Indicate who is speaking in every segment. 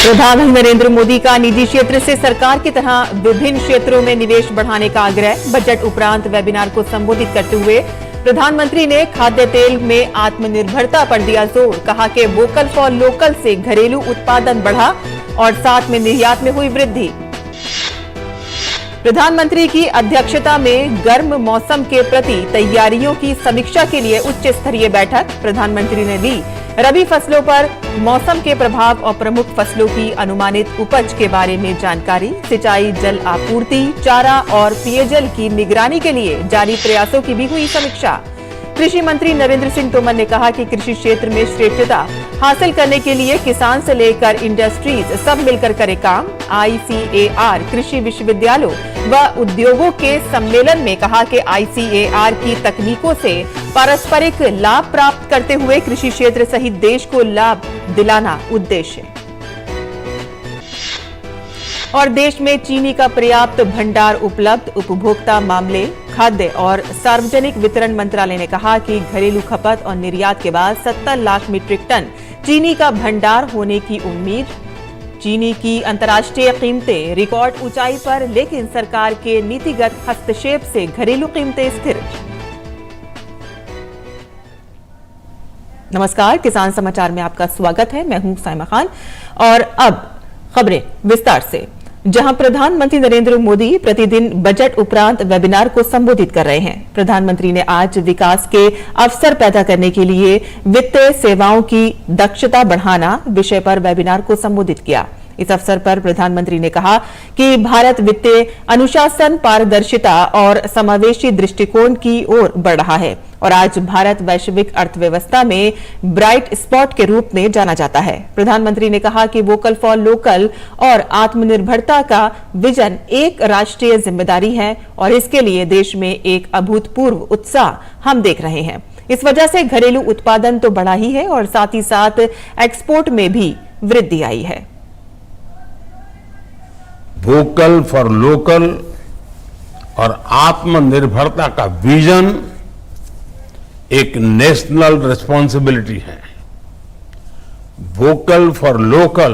Speaker 1: प्रधानमंत्री नरेंद्र मोदी का निजी क्षेत्र से सरकार की तरह विभिन्न क्षेत्रों में निवेश बढ़ाने का आग्रह। बजट उपरांत वेबिनार को संबोधित करते हुए प्रधानमंत्री ने खाद्य तेल में आत्मनिर्भरता पर दिया जोर। कहा कि वोकल फॉर लोकल से घरेलू उत्पादन बढ़ा और साथ में निर्यात में हुई वृद्धि। प्रधानमंत्री की अध्यक्षता में गर्म मौसम के प्रति तैयारियों की समीक्षा के लिए उच्च स्तरीय बैठक। प्रधानमंत्री ने ली रबी फसलों पर मौसम के प्रभाव और प्रमुख फसलों की अनुमानित उपज के बारे में जानकारी। सिंचाई, जल आपूर्ति, चारा और पेयजल की निगरानी के लिए जारी प्रयासों की भी हुई समीक्षा। कृषि मंत्री नरेंद्र सिंह तोमर ने कहा कि कृषि क्षेत्र में श्रेष्ठता हासिल करने के लिए किसान से लेकर इंडस्ट्रीज सब मिलकर करे काम। ICAR कृषि विश्वविद्यालयों व उद्योगों के सम्मेलन में कहा कि ICAR की तकनीकों से पारस्परिक लाभ प्राप्त करते हुए कृषि क्षेत्र सहित देश को लाभ दिलाना उद्देश्य। और देश में चीनी का पर्याप्त भंडार उपलब्ध। उपभोक्ता मामले, खाद्य और सार्वजनिक वितरण मंत्रालय ने कहा कि घरेलू खपत और निर्यात के बाद 70 लाख मीट्रिक टन चीनी का भंडार होने की उम्मीद। चीनी की अंतर्राष्ट्रीय कीमतें रिकॉर्ड ऊंचाई पर, लेकिन सरकार के नीतिगत हस्तक्षेप से घरेलू कीमतें स्थिर। नमस्कार, किसान समाचार में आपका स्वागत है। मैं हूं साइमा खान और अब खबरें विस्तार से। जहां प्रधानमंत्री नरेंद्र मोदी प्रतिदिन बजट उपरांत वेबिनार को संबोधित कर रहे हैं। प्रधानमंत्री ने आज विकास के अवसर पैदा करने के लिए वित्तीय सेवाओं की दक्षता बढ़ाना विषय पर वेबिनार को संबोधित किया। इस अवसर पर प्रधानमंत्री ने कहा कि भारत वित्तीय अनुशासन, पारदर्शिता और समावेशी दृष्टिकोण की ओर बढ़ रहा है और आज भारत वैश्विक अर्थव्यवस्था में ब्राइट स्पॉट के रूप में जाना जाता है। प्रधानमंत्री ने कहा कि वोकल फॉर लोकल और आत्मनिर्भरता का विजन एक राष्ट्रीय जिम्मेदारी है और इसके लिए देश में एक अभूतपूर्व उत्साह हम देख रहे हैं। इस वजह से घरेलू उत्पादन तो बढ़ा ही है और साथ ही साथ एक्सपोर्ट में भी वृद्धि आई है।
Speaker 2: वोकल फॉर लोकल और आत्मनिर्भरता का विजन एक नेशनल रिस्पॉन्सिबिलिटी है। वोकल फॉर लोकल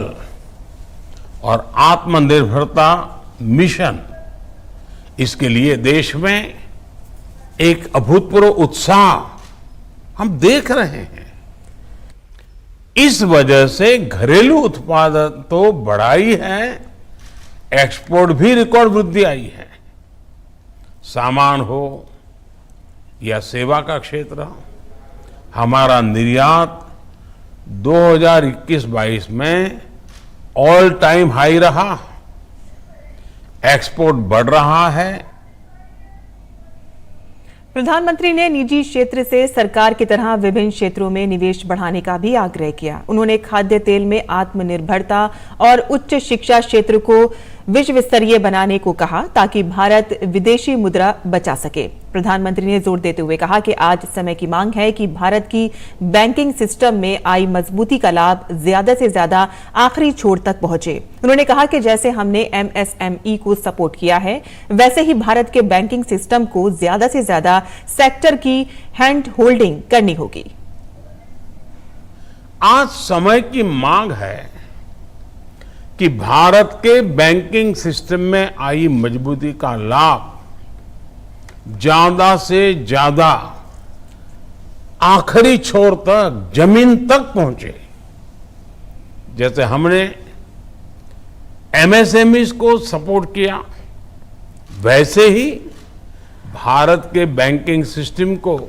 Speaker 2: और आत्मनिर्भरता मिशन, इसके लिए देश में एक अभूतपूर्व उत्साह हम देख रहे हैं। इस वजह से घरेलू उत्पादन तो बढ़ा ही है, एक्सपोर्ट भी रिकॉर्ड वृद्धि आई है। सामान हो या सेवा का क्षेत्र, हमारा निर्यात 2021-22 में ऑल टाइम हाई रहा। एक्सपोर्ट बढ़ रहा है।
Speaker 1: प्रधानमंत्री ने निजी क्षेत्र से सरकार की तरह विभिन्न क्षेत्रों में निवेश बढ़ाने का भी आग्रह किया। उन्होंने खाद्य तेल में आत्मनिर्भरता और उच्च शिक्षा क्षेत्र को विश्व स्तरीय बनाने को कहा ताकि भारत विदेशी मुद्रा बचा सके। प्रधानमंत्री ने जोर देते हुए कहा कि आज समय की मांग है कि भारत की बैंकिंग सिस्टम में आई मजबूती का लाभ ज्यादा से ज्यादा आखिरी छोर तक पहुंचे। उन्होंने कहा कि जैसे हमने MSME को सपोर्ट किया है, वैसे ही भारत के बैंकिंग सिस्टम को ज्यादा से ज्यादा सेक्टर की हैंड होल्डिंग करनी होगी।
Speaker 2: आज समय की मांग है कि भारत के बैंकिंग सिस्टम में आई मजबूती का लाभ ज्यादा से ज्यादा आखिरी छोर तक, जमीन तक पहुंचे। जैसे हमने MSMEs को सपोर्ट किया, वैसे ही भारत के बैंकिंग सिस्टम को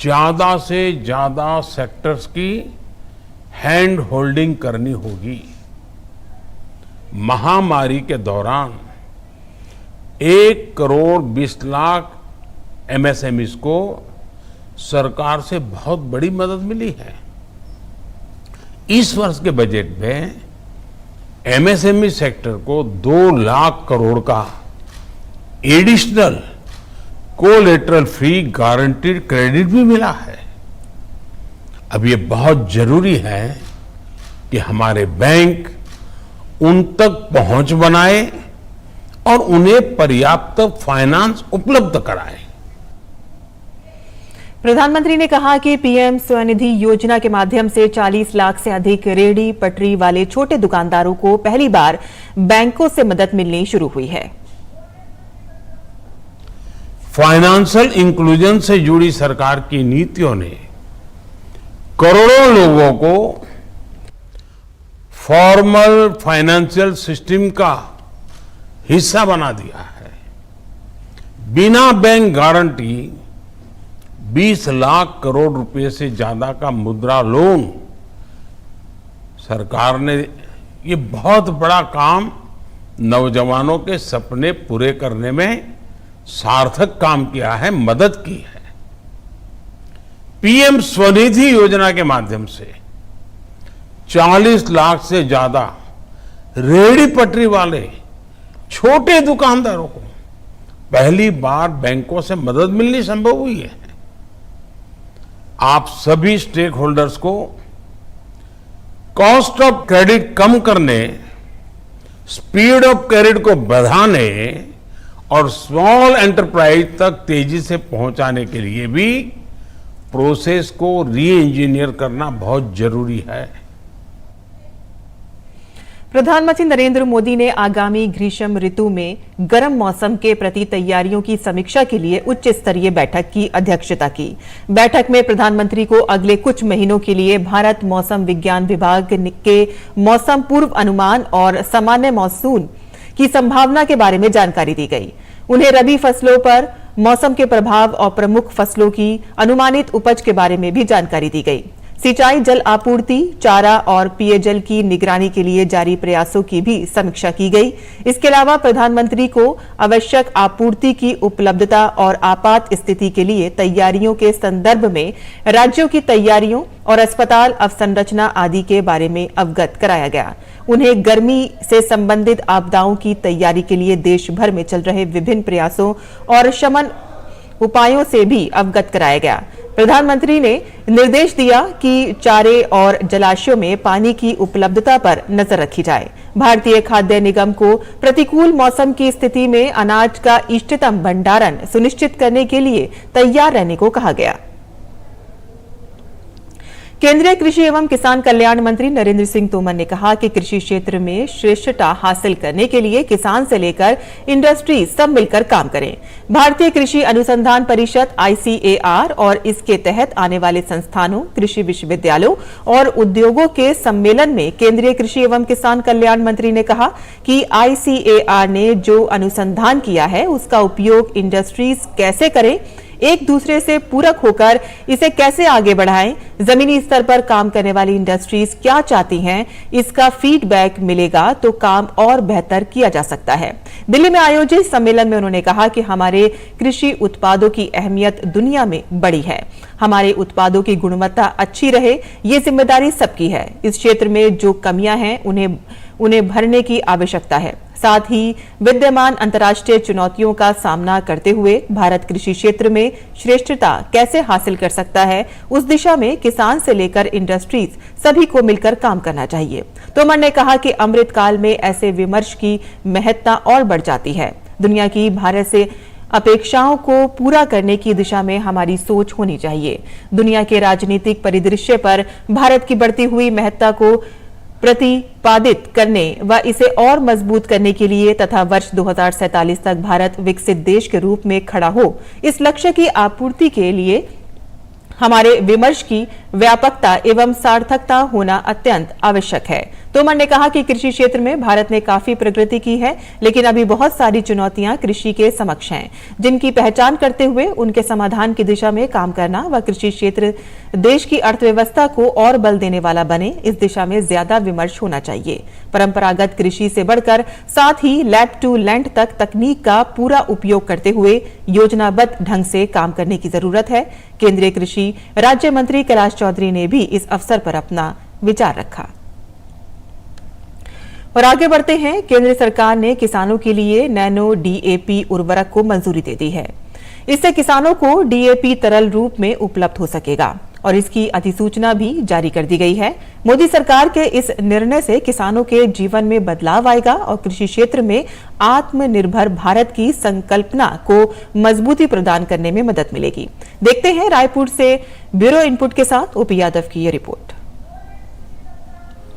Speaker 2: ज्यादा से ज्यादा सेक्टर्स की हैंड होल्डिंग करनी होगी। महामारी के दौरान 1 करोड़ 20 लाख MSMEs को सरकार से बहुत बड़ी मदद मिली है। इस वर्ष के बजट में MSME सेक्टर को 2 लाख करोड़ का additional collateral free guaranteed credit भी मिला है। अब ये बहुत जरूरी है कि हमारे बैंक उन तक पहुंच बनाए और उन्हें पर्याप्त फाइनेंस उपलब्ध कराए।
Speaker 1: प्रधानमंत्री ने कहा कि पीएम स्वनिधि योजना के माध्यम से 40 लाख से अधिक रेहड़ी पटरी वाले छोटे दुकानदारों को पहली बार बैंकों से मदद मिलनी शुरू हुई है।
Speaker 2: फाइनेंशियल इंक्लूजन से जुड़ी सरकार की नीतियों ने करोड़ों लोगों को फॉर्मल फाइनेंशियल सिस्टम का हिस्सा बना दिया है। बिना बैंक गारंटी 20 लाख करोड़ रुपए से ज्यादा का मुद्रा लोन सरकार ने ये बहुत बड़ा काम नौजवानों के सपने पूरे करने में सार्थक काम किया है, मदद की है। पीएम स्वनिधि योजना के माध्यम से 40 लाख से ज्यादा रेहड़ी पटरी वाले छोटे दुकानदारों को पहली बार बैंकों से मदद मिलनी संभव हुई है। आप सभी स्टेक होल्डर्स को कॉस्ट ऑफ क्रेडिट कम करने, स्पीड ऑफ क्रेडिट को बढ़ाने और स्मॉल एंटरप्राइज तक तेजी से पहुंचाने के लिए भी प्रोसेस को री इंजीनियर करना बहुत जरूरी है।
Speaker 1: प्रधानमंत्री नरेंद्र मोदी ने आगामी ग्रीष्म ऋतु में गर्म मौसम के प्रति तैयारियों की समीक्षा के लिए उच्च स्तरीय बैठक की अध्यक्षता की। बैठक में प्रधानमंत्री को अगले कुछ महीनों के लिए भारत मौसम विज्ञान विभाग के मौसम पूर्व अनुमान और सामान्य मानसून की संभावना के बारे में जानकारी दी गई। उन्हें रबी फसलों पर मौसम के प्रभाव और प्रमुख फसलों की अनुमानित उपज के बारे में भी जानकारी दी गई। सिंचाई, जल आपूर्ति, चारा और पेयजल की निगरानी के लिए जारी प्रयासों की भी समीक्षा की गई। इसके अलावा प्रधानमंत्री को आवश्यक आपूर्ति की उपलब्धता और आपात स्थिति के लिए तैयारियों के संदर्भ में राज्यों की तैयारियों और अस्पताल अवसंरचना आदि के बारे में अवगत कराया गया। उन्हें गर्मी से संबंधित आपदाओं की तैयारी के लिए देश भर में चल रहे विभिन्न प्रयासों और शमन उपायों से भी अवगत कराया गया। प्रधानमंत्री ने निर्देश दिया कि चारे और जलाशयों में पानी की उपलब्धता पर नजर रखी जाए। भारतीय खाद्य निगम को प्रतिकूल मौसम की स्थिति में अनाज का इष्टतम भंडारण सुनिश्चित करने के लिए तैयार रहने को कहा गया। केंद्रीय कृषि एवं किसान कल्याण मंत्री नरेंद्र सिंह तोमर ने कहा कि कृषि क्षेत्र में श्रेष्ठता हासिल करने के लिए किसान से लेकर इंडस्ट्री सब मिलकर काम करें। भारतीय कृषि अनुसंधान परिषद ICAR और इसके तहत आने वाले संस्थानों, कृषि विश्वविद्यालयों और उद्योगों के सम्मेलन में केंद्रीय कृषि एवं किसान कल्याण मंत्री ने कहा कि ICAR ने जो अनुसंधान किया है उसका उपयोग इंडस्ट्रीज कैसे करें, एक दूसरे से पूरक होकर इसे कैसे आगे बढ़ाएं, जमीनी स्तर पर काम करने वाली इंडस्ट्रीज क्या चाहती हैं, इसका फीडबैक मिलेगा तो काम और बेहतर किया जा सकता है। दिल्ली में आयोजित सम्मेलन में उन्होंने कहा कि हमारे कृषि उत्पादों की अहमियत दुनिया में बड़ी है। हमारे उत्पादों की गुणवत्ता अच्छी रहे, ये जिम्मेदारी सबकी है। इस क्षेत्र में जो कमियां हैं उन्हें भरने की आवश्यकता है। साथ ही विद्यमान अंतर्राष्ट्रीय चुनौतियों का सामना करते हुए भारत कृषि क्षेत्र में श्रेष्ठता कैसे हासिल कर सकता है, उस दिशा में किसान से लेकर इंडस्ट्रीज सभी को मिलकर काम करना चाहिए। तोमर ने कहा कि अमृत काल में ऐसे विमर्श की महत्ता और बढ़ जाती है। दुनिया की भारत से अपेक्षाओं को पूरा करने की दिशा में हमारी सोच होनी चाहिए। दुनिया के राजनीतिक परिदृश्य पर भारत की बढ़ती हुई महत्ता को प्रतिपादित करने व इसे और मजबूत करने के लिए तथा वर्ष 2047 तक भारत विकसित देश के रूप में खड़ा हो, इस लक्ष्य की आपूर्ति के लिए हमारे विमर्श की व्यापकता एवं सार्थकता होना अत्यंत आवश्यक है। तोमर ने कहा कि कृषि क्षेत्र में भारत ने काफी प्रगति की है, लेकिन अभी बहुत सारी चुनौतियां कृषि के समक्ष हैं, जिनकी पहचान करते हुए उनके समाधान की दिशा में काम करना व कृषि क्षेत्र देश की अर्थव्यवस्था को और बल देने वाला बने, इस दिशा में ज्यादा विमर्श होना चाहिए। परंपरागत कृषि से बढ़कर साथ ही लैब टू लैंड तक तकनीक का पूरा उपयोग करते हुए योजनाबद्ध ढंग से काम करने की जरूरत है। केंद्रीय कृषि राज्य मंत्री कैलाश चौधरी ने भी इस अवसर पर अपना विचार रखा। और आगे बढ़ते हैं। केंद्र सरकार ने किसानों के लिए नैनो DAP उर्वरक को मंजूरी दे दी है। इससे किसानों को DAP तरल रूप में उपलब्ध हो सकेगा। और इसकी अधिसूचना भी जारी कर दी गई है। मोदी सरकार के इस निर्णय से किसानों के जीवन में बदलाव आएगा और कृषि क्षेत्र में आत्मनिर्भर भारत की संकल्पना को मजबूती प्रदान करने में मदद मिलेगी। देखते हैं रायपुर से ब्यूरो इनपुट के साथ ओपी यादव की ये रिपोर्ट।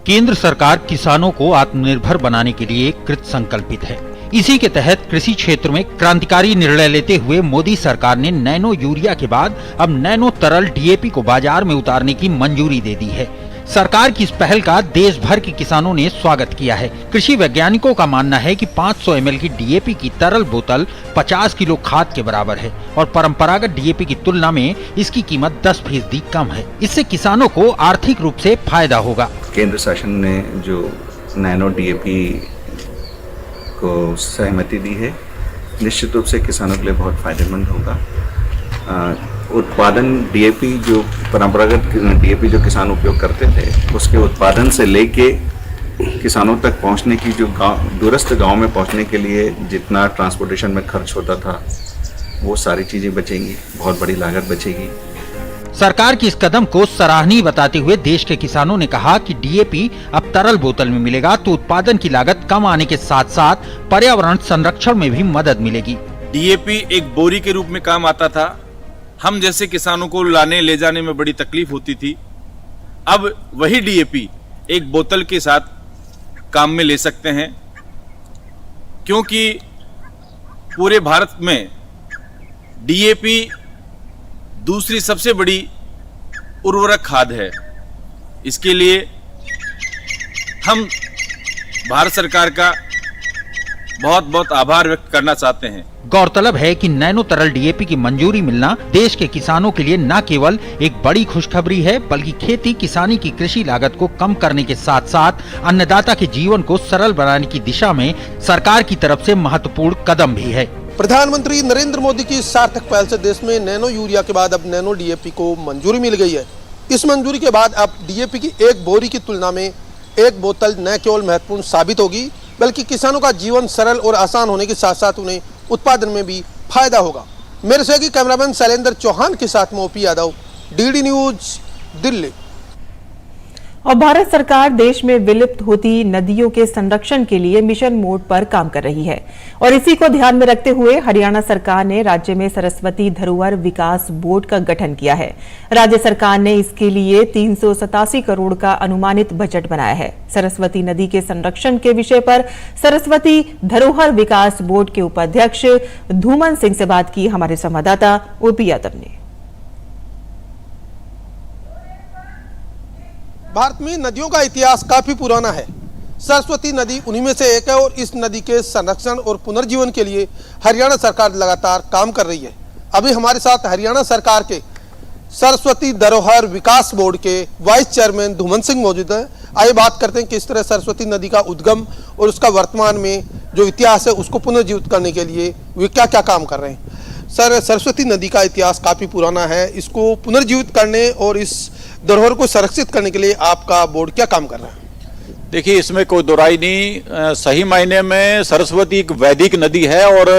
Speaker 3: केंद्र सरकार किसानों को आत्मनिर्भर बनाने के लिए कृत संकल्पित है। इसी के तहत कृषि क्षेत्र में क्रांतिकारी निर्णय लेते हुए मोदी सरकार ने नैनो यूरिया के बाद अब नैनो तरल डीएपी को बाजार में उतारने की मंजूरी दे दी है। सरकार की इस पहल का देश भर के किसानों ने स्वागत किया है। कृषि वैज्ञानिकों का मानना है कि 500 ml की डीएपी की तरल बोतल 50 किलो खाद के बराबर है और परंपरागत डीएपी की तुलना में इसकी कीमत 10% कम है। इससे किसानों को आर्थिक रूप से फायदा होगा।
Speaker 4: केंद्र शासन ने जो नैनो डीएपी को सहमति दी है, निश्चित रूप से किसानों के लिए बहुत फायदेमंद होगा। उत्पादन डीएपी जो परंपरागत डीएपी जो किसान उपयोग करते थे, उसके उत्पादन से लेके किसानों तक पहुंचने की जो दूरस्थ गांव में पहुंचने के लिए जितना ट्रांसपोर्टेशन में खर्च होता था, वो सारी चीज़ें बचेंगी, बहुत बड़ी लागत बचेगी।
Speaker 3: सरकार की इस कदम को सराहनीय बताते हुए देश के किसानों ने कहा कि डीएपी अब तरल बोतल में मिलेगा तो उत्पादन की लागत कम आने के साथ साथ पर्यावरण संरक्षण में भी मदद मिलेगी।
Speaker 5: डीएपी एक बोरी के रूप में काम आता था। हम जैसे किसानों को लाने ले जाने में बड़ी तकलीफ होती थी। अब वही डीएपी एक बोतल के साथ काम में ले सकते हैं, क्योंकि पूरे भारत में डीएपी दूसरी सबसे बड़ी उर्वरक खाद है। इसके लिए हम भारत सरकार का बहुत बहुत आभार व्यक्त करना चाहते हैं।
Speaker 3: गौरतलब है कि नैनो तरल डीएपी की मंजूरी मिलना देश के किसानों के लिए न केवल एक बड़ी खुशखबरी है, बल्कि खेती किसानी की कृषि लागत को कम करने के साथ साथ अन्नदाता के जीवन को सरल बनाने की दिशा में सरकार की तरफ से महत्वपूर्ण कदम भी है।
Speaker 6: प्रधानमंत्री नरेंद्र मोदी की सार्थक पहल से देश में नैनो यूरिया के बाद अब नैनो डीएपी को मंजूरी मिल गई है। इस मंजूरी के बाद अब डीएपी की एक बोरी की तुलना में एक बोतल न केवल महत्वपूर्ण साबित होगी, बल्कि किसानों का जीवन सरल और आसान होने के साथ साथ उन्हें उत्पादन में भी फायदा होगा। मेरे सहयोगी कैमरामैन शैलेंद्र चौहान के साथ में OP Yadav, DD news, Delhi.
Speaker 1: और भारत सरकार देश में विलुप्त होती नदियों के संरक्षण के लिए मिशन मोड पर काम कर रही है और इसी को ध्यान में रखते हुए हरियाणा सरकार ने राज्य में सरस्वती धरोहर विकास बोर्ड का गठन किया है। राज्य सरकार ने इसके लिए 387 करोड़ का अनुमानित बजट बनाया है। सरस्वती नदी के संरक्षण के विषय पर सरस्वती धरोहर विकास बोर्ड के उपाध्यक्ष धूमन सिंह से बात की हमारे संवाददाता ओपी यादव ने।
Speaker 6: भारत में नदियों का इतिहास काफी पुराना है। सरस्वती नदी उन्हीं में से एक है और इस नदी के संरक्षण और पुनर्जीवन के लिए हरियाणा सरकार लगातार काम कर रही है। अभी हमारे साथ हरियाणा सरकार के सरस्वती धरोहर विकास बोर्ड के वाइस चेयरमैन धूमन सिंह मौजूद हैं। आइए बात करते हैं किस तरह सरस्वती नदी का उद्गम और उसका वर्तमान में जो इतिहास है उसको पुनर्जीवित करने के लिए वे क्या क्या काम कर रहे हैं। सर, सरस्वती नदी का इतिहास काफ़ी पुराना है, इसको पुनर्जीवित करने और इस धरोहर को संरक्षित करने के लिए आपका बोर्ड क्या काम कर रहा है?
Speaker 5: देखिए, इसमें कोई दोराई नहीं। सही मायने में सरस्वती एक वैदिक नदी है और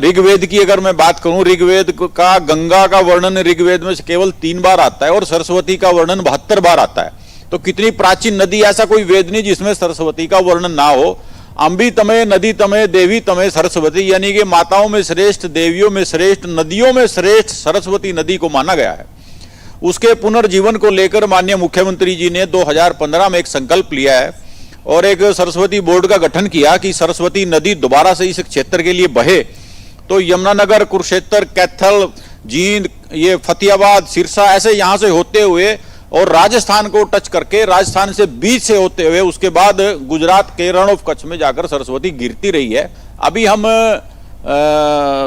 Speaker 5: ऋग्वेद की अगर मैं बात करूं, ऋग्वेद का गंगा का वर्णन ऋग्वेद में केवल 3 बार आता है और सरस्वती का वर्णन 72 बार आता है। तो कितनी प्राचीन नदी, ऐसा कोई वेद नहीं जिसमें सरस्वती का वर्णन ना हो। अम्बी तमे नदी तमे देवी तमे सरस्वती, यानी कि माताओं में श्रेष्ठ, देवियों में श्रेष्ठ, नदियों में श्रेष्ठ सरस्वती नदी को माना गया है। उसके पुनर्जीवन को लेकर माननीय मुख्यमंत्री जी ने 2015 में एक संकल्प लिया है और एक सरस्वती बोर्ड का गठन किया कि सरस्वती नदी दोबारा से इस क्षेत्र के लिए बहे तो यमुनानगर, कुरुक्षेत्र, कैथल, जींद, ये फतेहाबाद, सिरसा, ऐसे यहाँ से होते हुए और राजस्थान को टच करके, राजस्थान से बीच से होते हुए उसके बाद गुजरात के रण ऑफ कच्छ में जाकर सरस्वती गिरती रही है। अभी हम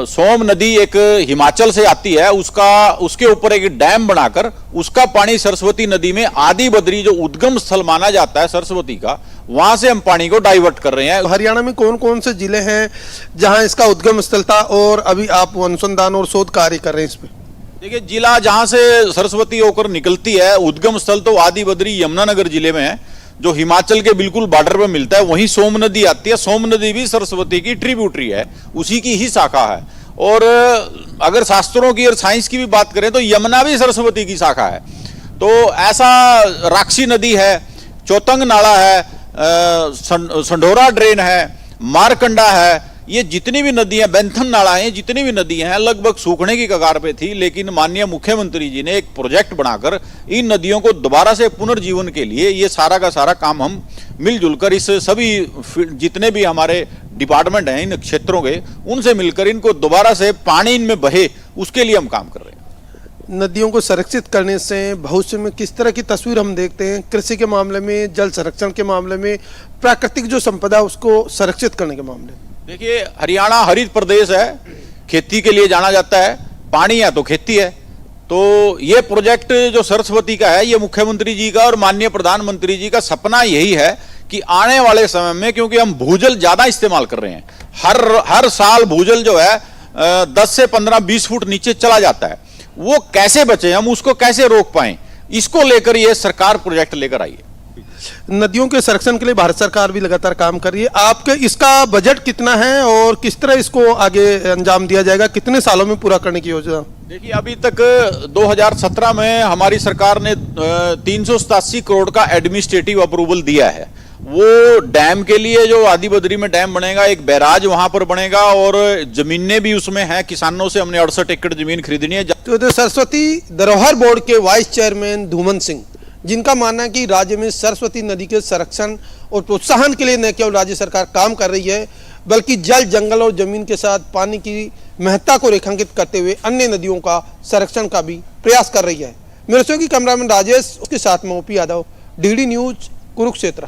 Speaker 5: सोम नदी एक हिमाचल से आती है, उसके ऊपर एक डैम बनाकर उसका पानी सरस्वती नदी में आदि बद्री जो उद्गम स्थल माना जाता है सरस्वती का, वहां से हम पानी को डाइवर्ट कर रहे हैं।
Speaker 6: हरियाणा में कौन कौन से जिले हैं जहां इसका उद्गम स्थल था और अभी आप अनुसंधान और शोध कार्य कर रहे हैं इस पे?
Speaker 5: देखिए, जिला जहां से सरस्वती होकर निकलती है, उद्गम स्थल तो आदि बद्री यमुनानगर जिले में है, जो हिमाचल के बिल्कुल बॉर्डर पे मिलता है। वहीं सोम नदी आती है। सोम नदी भी सरस्वती की ट्रिब्यूटरी है, उसी की ही शाखा है और अगर शास्त्रों की और साइंस की भी बात करें तो यमुना भी सरस्वती की शाखा है। तो ऐसा राक्षी नदी है, चौतंग नाला है, संढोरा ड्रेन है, मारकंडा है, ये जितनी भी नदियां, बेंथन नाला है, जितनी भी नदियां हैं लगभग सूखने की कगार पे थी, लेकिन माननीय मुख्यमंत्री जी ने एक प्रोजेक्ट बनाकर इन नदियों को दोबारा से पुनर्जीवन के लिए ये सारा का सारा काम हम मिलजुल कर इस सभी जितने भी हमारे डिपार्टमेंट हैं इन क्षेत्रों के, उनसे मिलकर इनको दोबारा से पानी इनमें बहे उसके लिए हम काम कर रहे हैं।
Speaker 6: नदियों को संरक्षित करने से भविष्य में किस तरह की तस्वीर हम देखते हैं, कृषि के मामले में, जल संरक्षण के मामले में, प्राकृतिक जो संपदा उसको संरक्षित करने के मामले में?
Speaker 5: देखिए, हरियाणा हरित प्रदेश है, खेती के लिए जाना जाता है, पानी है तो खेती है। तो ये प्रोजेक्ट जो सरस्वती का है, ये मुख्यमंत्री जी का और माननीय प्रधानमंत्री जी का सपना यही है कि आने वाले समय में, क्योंकि हम भूजल ज्यादा इस्तेमाल कर रहे हैं, हर साल भूजल जो है 10 से 15-20 फुट नीचे चला जाता है, वो कैसे बचे, हम उसको कैसे रोक पाएं, इसको लेकर ये सरकार प्रोजेक्ट लेकर आई है।
Speaker 6: नदियों के संरक्षण के लिए भारत सरकार भी लगातार काम कर रही है। आपके इसका बजट कितना है और किस तरह इसको आगे अंजाम दिया जाएगा, कितने सालों में पूरा करने की योजना?
Speaker 5: देखिए, अभी तक 2017 में हमारी सरकार ने 387 करोड़ का एडमिनिस्ट्रेटिव अप्रूवल दिया है। वो डैम के लिए जो आदि बद्री में डैम बनेगा, एक बैराज वहां पर बनेगा और जमीनें भी उसमें हैं, किसानों से हमने 68 एकड़ जमीन खरीदनी है।
Speaker 6: तो सरस्वती धरोहर बोर्ड के वाइस चेयरमैन धूमन सिंह, जिनका मानना है कि राज्य में सरस्वती नदी के संरक्षण और प्रोत्साहन के लिए न केवल राज्य सरकार काम कर रही है, बल्कि जल, जंगल और जमीन के साथ पानी की महत्ता को रेखांकित करते हुए अन्य नदियों का संरक्षण का भी प्रयास कर रही है। मेरे सहयोगी कैमरामैन राजेश, उसके साथ में OP Yadav, DD news, Kurukshetra.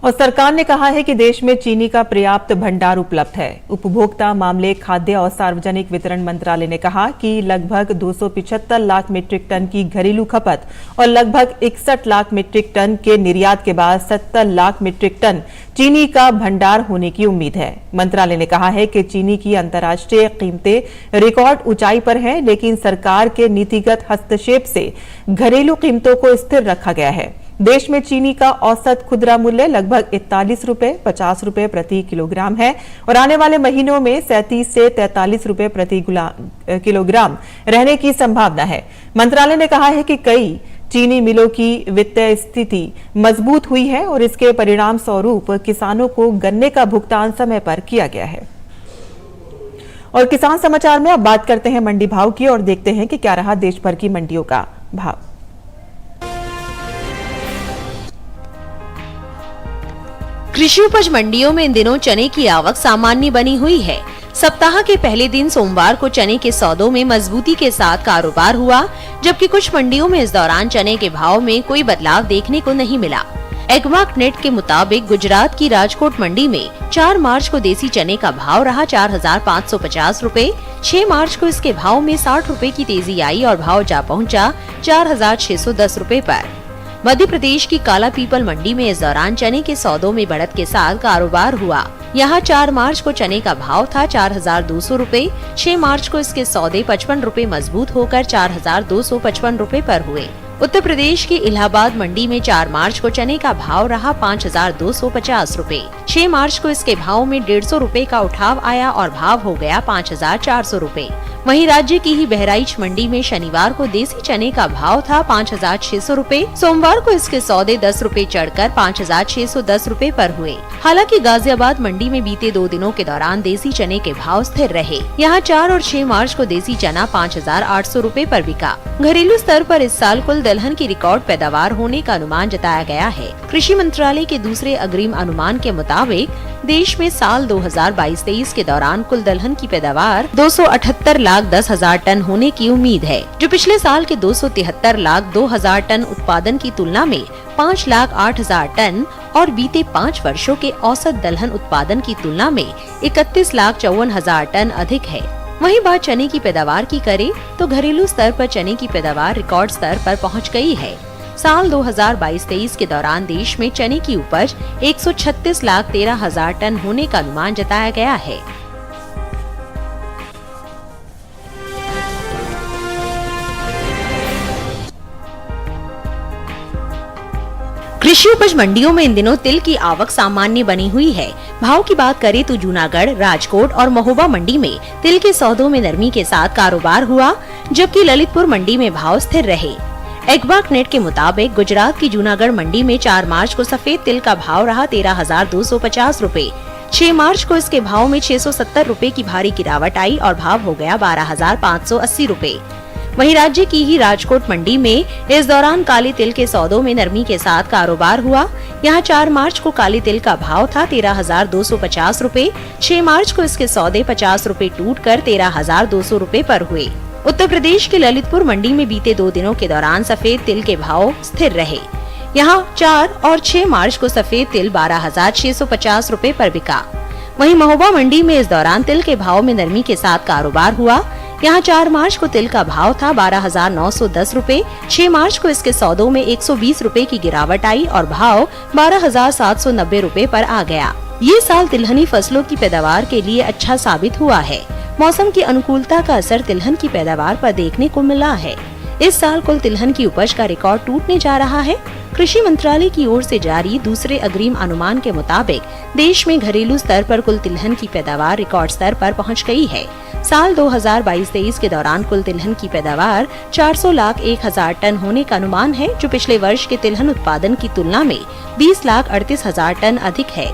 Speaker 1: और सरकार ने कहा है कि देश में चीनी का पर्याप्त भंडार उपलब्ध है। उपभोक्ता मामले, खाद्य और सार्वजनिक वितरण मंत्रालय ने कहा कि लगभग 275 लाख मीट्रिक टन की घरेलू खपत और लगभग 61 लाख मीट्रिक टन के निर्यात के बाद 70 लाख मीट्रिक टन चीनी का भंडार होने की उम्मीद है। मंत्रालय ने कहा है कि चीनी की अंतर्राष्ट्रीय कीमतें रिकॉर्ड ऊंचाई पर हैं, लेकिन सरकार के नीतिगत हस्तक्षेप से घरेलू कीमतों को स्थिर रखा गया है। देश में चीनी का औसत खुदरा मूल्य लगभग 41 रुपए 50 रुपए प्रति किलोग्राम है और आने वाले महीनों में 37 से 43 रुपए प्रति किलोग्राम रहने की संभावना है। मंत्रालय ने कहा है कि कई चीनी मिलों की वित्तीय स्थिति मजबूत हुई है और इसके परिणाम स्वरूप किसानों को गन्ने का भुगतान समय पर किया गया है। और किसान समाचार में अब बात करते हैं मंडी भाव की और देखते हैं कि क्या रहा देश भर की मंडियों का भाव।
Speaker 7: कृषि उपज मंडियों में इन दिनों चने की आवक सामान्य बनी हुई है। सप्ताह के पहले दिन सोमवार को चने के सौदों में मजबूती के साथ कारोबार हुआ, जबकि कुछ मंडियों में इस दौरान चने के भाव में कोई बदलाव देखने को नहीं मिला। एग्मार्क नेट के मुताबिक गुजरात की राजकोट मंडी में 4 मार्च को देसी चने का भाव रहा 4,550 रुपए। 6 मार्च को इसके भाव में 60 रुपए की तेजी आई और भाव जा पहुंचा 4,610 रुपए पर। मध्य प्रदेश की काला पीपल मंडी में इस दौरान चने के सौदों में बढ़त के साथ कारोबार हुआ। यहाँ 4 मार्च को चने का भाव था 4,200 रुपए। 6 मार्च को इसके सौदे 55 रुपए मजबूत होकर 4,255 रुपए पर हुए। उत्तर प्रदेश की इलाहाबाद मंडी में 4 मार्च को चने का भाव रहा 5,250 रुपए। 6 मार्च को इसके भाव में 150 रुपए का उठाव आया और भाव हो गया 5,400 रुपए। वहीं राज्य की ही बहराइच मंडी में शनिवार को देसी चने का भाव था 5,600 रुपए। सोमवार को इसके सौदे 10 रुपए चढ़कर 5,610 रुपए पर हुए। हालांकि गाजियाबाद मंडी में बीते 2 दिनों के दौरान देसी चने के भाव स्थिर रहे। यहाँ 4 और 6 मार्च को देसी चना 5,800 रुपए पर बिका। घरेलू स्तर पर इस साल कुल दलहन की रिकॉर्ड पैदावार होने का अनुमान जताया गया है। कृषि मंत्रालय के दूसरे अग्रिम अनुमान के मुताबिक देश में साल 2022-23 के दौरान कुल दलहन की पैदावार 278,10,000 टन होने की उम्मीद है, जो पिछले साल के 273,02,000 टन उत्पादन की तुलना में 5,08,000 टन और बीते 5 वर्षों के औसत दलहन उत्पादन की तुलना में 31,54,000 टन अधिक है। वहीं बात चने की पैदावार की करें तो घरेलू स्तर पर चने की पैदावार रिकॉर्ड स्तर पर पहुंच गई है। साल 2022-23 के दौरान देश में चने की उपज 136,13,000 टन होने का अनुमान जताया गया है। कृषि उपज मंडियों में इन दिनों तिल की आवक सामान्य बनी हुई है। भाव की बात करें तो जूनागढ़, राजकोट और महोबा मंडी में तिल के सौदों में नरमी के साथ कारोबार हुआ, जबकि ललितपुर मंडी में भाव स्थिर रहे। एग्बाक नेट के मुताबिक गुजरात की जूनागढ़ मंडी में 4 मार्च को सफेद तिल का भाव रहा 13,250 रूपए। 6 मार्च को इसके भाव में 670 रूपए की भारी गिरावट आई और भाव हो गया 12,580 रूपए। वहीं राज्य की ही राजकोट मंडी में इस दौरान काले तिल के सौदों में नरमी के साथ कारोबार हुआ। यहां 4 मार्च को काले तिल का भाव था 13,250 रूपए। 6 मार्च को इसके सौदे 50 रूपए टूट कर 13,200 रूपए पर हुए। उत्तर प्रदेश के ललितपुर मंडी में बीते 2 दिनों के दौरान सफेद तिल के भाव स्थिर रहे। यहां 4 और 6 मार्च को सफेद तिल 12,650 रूपए पर बिका। वहीं महोबा मंडी में इस दौरान तिल के भाव में नरमी के साथ कारोबार हुआ। यहाँ 4 मार्च को तिल का भाव था 12,910 रूपए। 6 मार्च को इसके सौदों में 120 रूपए की गिरावट आई और भाव 12,790 रूपए पर आ गया। ये साल तिलहनी फसलों की पैदावार के लिए अच्छा साबित हुआ है। मौसम की अनुकूलता का असर तिलहन की पैदावार पर देखने को मिला है। इस साल कुल तिलहन की उपज का रिकॉर्ड टूटने जा रहा है। कृषि मंत्रालय की ओर से जारी दूसरे अग्रिम अनुमान के मुताबिक देश में घरेलू स्तर पर कुल तिलहन की पैदावार रिकॉर्ड स्तर पर पहुंच गई है। साल 2022-23 के दौरान कुल तिलहन की पैदावार 400,01,000 टन होने का अनुमान है, जो पिछले वर्ष के तिलहन उत्पादन की तुलना में 20,38,000 टन अधिक है।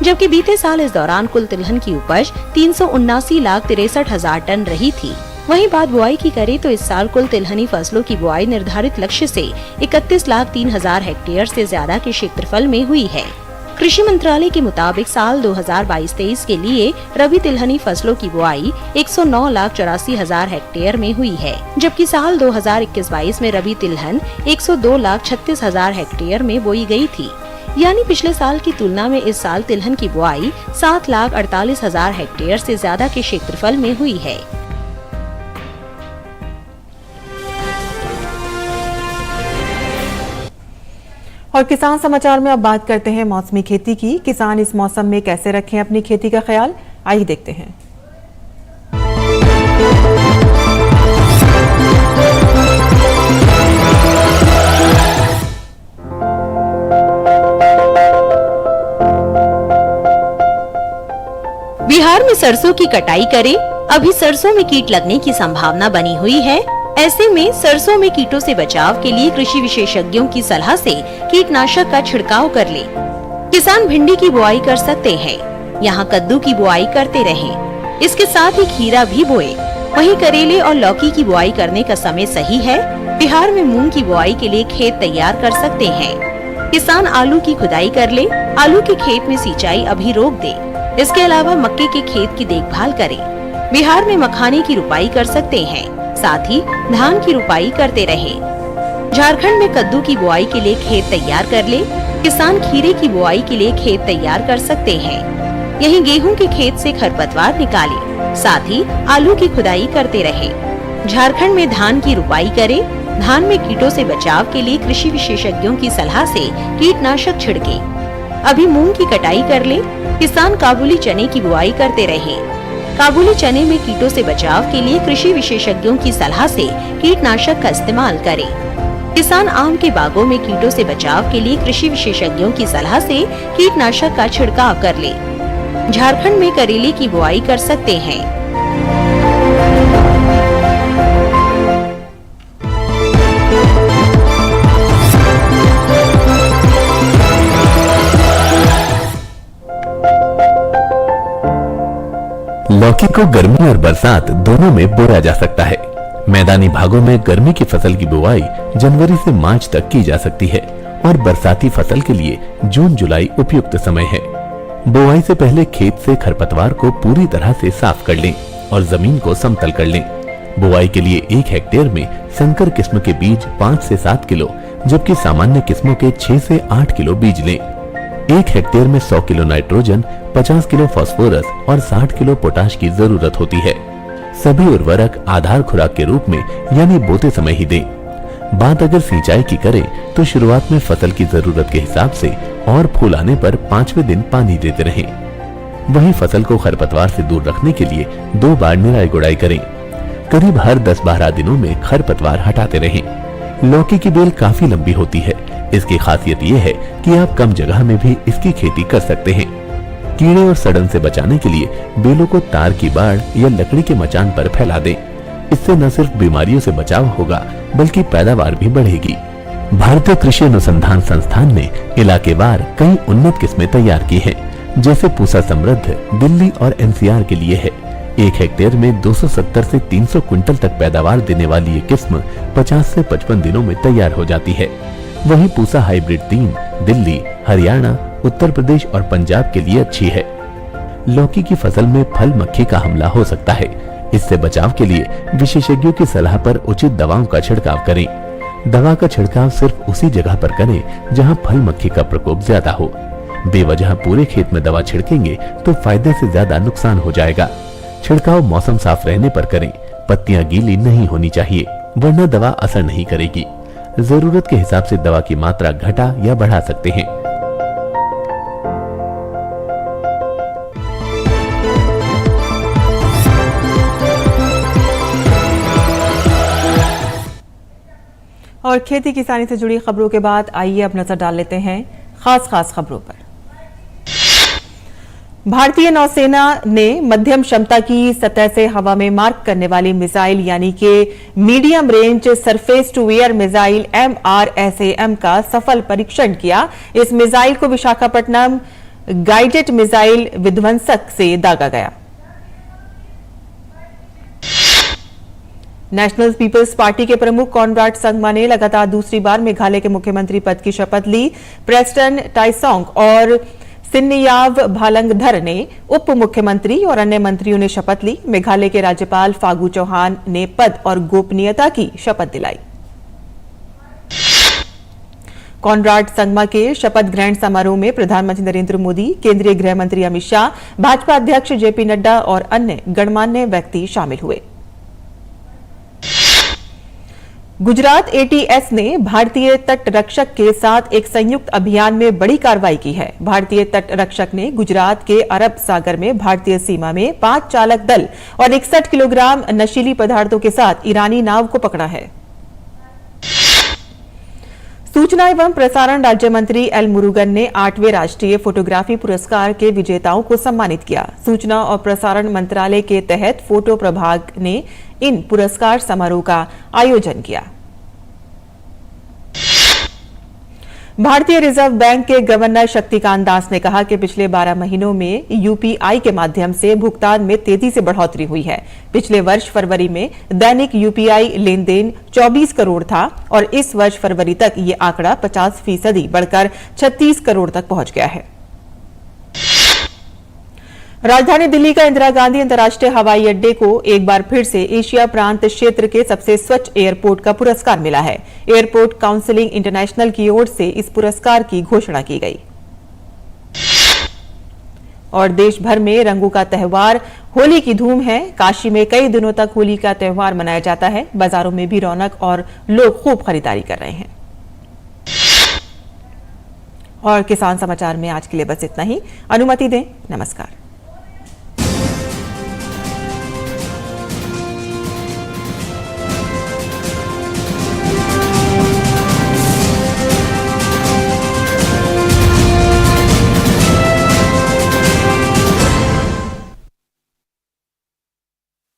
Speaker 7: जबकि बीते साल इस दौरान कुल तिलहन की उपज 379,63,000 टन रही थी। वहीं बात बुआई की करें तो इस साल कुल तिलहनी फसलों की बुआई निर्धारित लक्ष्य से 31,03,000 हेक्टेयर से ज्यादा के क्षेत्रफल में हुई है। कृषि मंत्रालय के मुताबिक साल 2022-23 के लिए रबी तिलहनी फसलों की बुआई 109,84,000 हेक्टेयर में हुई है, जबकि साल 2021-22 में रबी तिलहन 102,36,000 हेक्टेयर में बोई गई थी। यानी पिछले साल की तुलना में इस साल तिलहन की बुआई 7,48,000 हेक्टेयर से ज्यादा के क्षेत्रफल में हुई है।
Speaker 1: और किसान समाचार में अब बात करते हैं मौसमी खेती की। किसान इस मौसम में कैसे रखें अपनी खेती का ख्याल, आइए देखते हैं।
Speaker 7: बिहार में सरसों की कटाई करें। अभी सरसों में कीट लगने की संभावना बनी हुई है। ऐसे में सरसों में कीटों से बचाव के लिए कृषि विशेषज्ञों की सलाह से कीटनाशक का छिड़काव कर ले। किसान भिंडी की बुआई कर सकते हैं। यहाँ कद्दू की बुआई करते रहें। इसके साथ ही खीरा भी बोए। वहीं करेले और लौकी की बुआई करने का समय सही है। बिहार में मूंग की बुआई के लिए खेत तैयार कर सकते हैं। किसान आलू की खुदाई कर ले। आलू के खेत में सिंचाई अभी रोक दे। इसके अलावा मक्के के खेत की देखभाल करें। बिहार में मखाने की रुपाई कर सकते हैं। साथ ही धान की रुपाई करते रहें। झारखंड में कद्दू की बुआई के लिए खेत तैयार कर ले। किसान खीरे की बुआई के लिए खेत तैयार कर सकते हैं। यहीं गेहूं के खेत से खरपतवार निकालें। साथ ही आलू की खुदाई करते रहें। झारखंड में धान की रुपाई करें। धान में कीटों से बचाव के लिए कृषि विशेषज्ञों की सलाह से कीटनाशक छिड़के। अभी मूंग की कटाई कर ले। किसान काबुली चने की बुआई करते रहें। काबुली चने में कीटों से बचाव के लिए कृषि विशेषज्ञों की सलाह से कीटनाशक का इस्तेमाल करें। किसान आम के बागों में कीटों से बचाव के लिए कृषि विशेषज्ञों की सलाह से कीटनाशक का छिड़काव कर ले। झारखंड में करेले की बुआई कर सकते हैं।
Speaker 8: लौकी को गर्मी और बरसात दोनों में बोया जा सकता है। मैदानी भागों में गर्मी की फसल की बुआई जनवरी से मार्च तक की जा सकती है और बरसाती फसल के लिए जून जुलाई उपयुक्त समय है। बुआई से पहले खेत से खरपतवार को पूरी तरह से साफ कर लें और जमीन को समतल कर लें। बुआई के लिए 1 हेक्टेयर में संकर किस्म के बीज 5 से 7 किलो, जबकि सामान्य किस्मों के 6 से 8 किलो बीज लें। 1 हेक्टेयर में 100 किलो नाइट्रोजन, 50 किलो फास्फोरस और 60 किलो पोटाश की जरूरत होती है। सभी उर्वरक आधार खुराक के रूप में यानी बोते समय ही दें। बात अगर सिंचाई की करें तो शुरुआत में फसल की जरूरत के हिसाब से और फूल आने पर 5वें दिन पानी देते रहें। वहीं फसल को खरपतवार से दूर रखने के लिए 2 बार निराई गुड़ाई करें। करीब हर 10-12 दिनों में खरपतवार हटाते रहें। लौकी की बेल काफी लंबी होती है, इसकी खासियत ये है कि आप कम जगह में भी इसकी खेती कर सकते हैं। कीड़े और सड़न से बचाने के लिए बेलों को तार की बाड़ या लकड़ी के मचान पर फैला दें। इससे न सिर्फ बीमारियों से बचाव होगा बल्कि पैदावार भी बढ़ेगी। भारतीय कृषि अनुसंधान संस्थान ने इलाकेवार कई उन्नत किस्में तैयार की हैं, जैसे पूसा समृद्ध दिल्ली और एनसीआर के लिए है। 1 हेक्टेयर में 270 से 300 क्विंटल तक पैदावार देने वाली ये किस्म 50 से 55 दिनों में तैयार हो जाती है। वहीं पूसा हाइब्रिड 3 दिल्ली, हरियाणा, उत्तर प्रदेश और पंजाब के लिए अच्छी है। लौकी की फसल में फल मक्खी का हमला हो सकता है। इससे बचाव के लिए विशेषज्ञों की सलाह पर उचित दवाओं का छिड़काव करें। दवा का छिड़काव सिर्फ उसी जगह पर करें जहां फल मक्खी का प्रकोप ज्यादा हो। बेवजह पूरे खेत में दवा छिड़केंगे तो फायदे से ज्यादा नुकसान हो जाएगा। छिड़काव मौसम साफ रहने पर करें। पत्तियां गीली नहीं होनी चाहिए, वरना दवा असर नहीं करेगी। जरूरत के हिसाब से दवा की मात्रा घटा या बढ़ा सकते हैं।
Speaker 1: और खेती किसानी से जुड़ी खबरों के बाद आइए अब नजर डाल लेते हैं खास खबरों पर। भारतीय नौसेना ने मध्यम क्षमता की सतह से हवा में मार्क करने वाली मिसाइल यानी कि medium range surface to air missile MRSAM का सफल परीक्षण किया। इस मिसाइल को विशाखापट्टनम गाइडेड मिसाइल विध्वंसक से दागा गया। नेशनल पीपल्स पार्टी के प्रमुख कॉनराड संगमा ने लगातार दूसरी बार मेघालय के मुख्यमंत्री पद की शपथ ली। प्रेस्टन टाइसोंग और सिन्नियाव भालंगधर ने उप मुख्यमंत्री और अन्य मंत्रियों ने शपथ ली। मेघालय के राज्यपाल फागू चौहान ने पद और गोपनीयता की शपथ दिलाई। कॉनराड संगमा के शपथ ग्रहण समारोह में प्रधानमंत्री नरेंद्र मोदी, केंद्रीय गृह मंत्री अमित शाह, भाजपा अध्यक्ष जेपी नड्डा और अन्य गणमान्य व्यक्ति शामिल हुए। गुजरात ATS ने भारतीय तट रक्षक के साथ एक संयुक्त अभियान में बड़ी कार्रवाई की है। भारतीय तट रक्षक ने गुजरात के अरब सागर में भारतीय सीमा में 5 चालक दल और 61 किलोग्राम नशीली पदार्थों के साथ ईरानी नाव को पकड़ा है। सूचना एवं प्रसारण राज्य मंत्री एल मुरुगन ने 8वें राष्ट्रीय फोटोग्राफी पुरस्कार के विजेताओं को सम्मानित किया। सूचना और प्रसारण मंत्रालय के तहत फोटो प्रभाग ने इन पुरस्कार समारोह का आयोजन किया। भारतीय रिजर्व बैंक के गवर्नर शक्तिकांत दास ने कहा कि पिछले 12 महीनों में UPI के माध्यम से भुगतान में तेजी से बढ़ोतरी हुई है। पिछले वर्ष फरवरी में दैनिक UPI लेन देन 24 करोड़ था और इस वर्ष फरवरी तक ये आंकड़ा 50% बढ़कर 36 करोड़ तक पहुंच गया है। राजधानी दिल्ली का इंदिरा गांधी अंतर्राष्ट्रीय हवाई अड्डे को एक बार फिर से एशिया प्रांत क्षेत्र के सबसे स्वच्छ एयरपोर्ट का पुरस्कार मिला है। एयरपोर्ट काउंसिलिंग इंटरनेशनल की ओर से इस पुरस्कार की घोषणा की गई। और देश भर में रंगों का त्योहार होली की धूम है। काशी में कई दिनों तक होली का त्योहार मनाया जाता है। बाजारों में भी रौनक और लोग खूब खरीदारी कर रहे हैं। और किसान समाचार में आज के लिए बस इतना ही। अनुमति दें, नमस्कार।